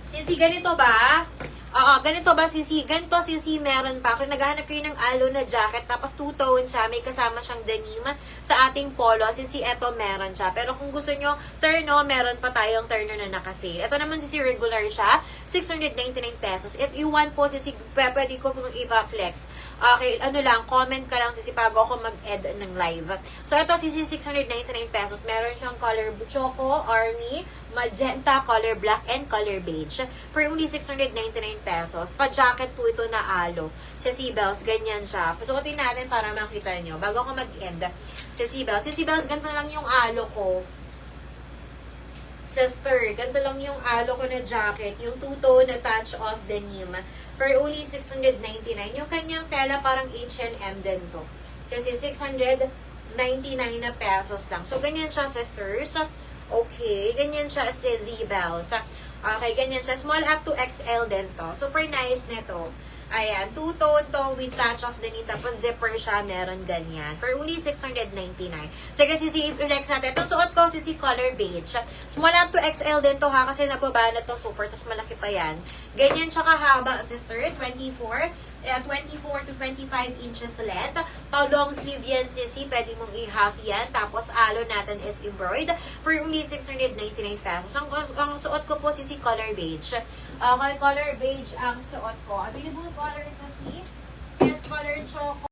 Sisi, ganito ba? Oo, ganito ba, Sisi? Ganito, Sisi, meron pa. Kung naghahanap kayo ng alo na jacket, tapos two-tone siya, may kasama siyang denim sa ating polo, Sisi, eto meron siya. Pero kung gusto nyo, terno, meron pa tayong terno na nakasale. Ito naman, Sisi, regular siya, 699 pesos. If you want po, Sisi, pwede ko kung ipa-flex. Okay, ano lang, comment ka lang, Sisi, bago ako mag-ed ng live. So, ito, Sisi, 699 pesos. Meron siyang color choco, army, magenta, color black, and color beige. For only 699 pesos. Pa-jacket po ito na alo. Sa Seabells, ganyan siya. Pasuotin natin para makita nyo. Bago ako mag-end. Sa Seabells. Sa Seabells, ganito lang yung alo ko. Sister, ganito lang yung alo ko na jacket. Yung two-tone na touch of denim. For only 699. Yung kanyang tela parang H&M din to. Kasi 699 na pesos lang. So, ganyan siya, sisters. Okay, ganyan siya sa Seabells. Okay, ganyan siya. Small up to XL din to. Super nice nito. Ayan, two-tone to with touch of denim. Tapos zipper siya, meron ganyan. For only 699. Sige, Sisi, i-flex natin. Itong suot ko, Sisi, color beige. Small up to XL din to ha, kasi nababa na to super. Tapos malaki pa yan. Ganyan siya kahaba, sister. 24 to 25 inches length. Long sleeve yan, Sisi. Pwede mong i-half yan. Tapos alo natin is embroidered for only 699 pesos. Ang suot ko po, Sisi, color beige. Okay, color beige ang suot ko. Available color, Sisi, is color choco.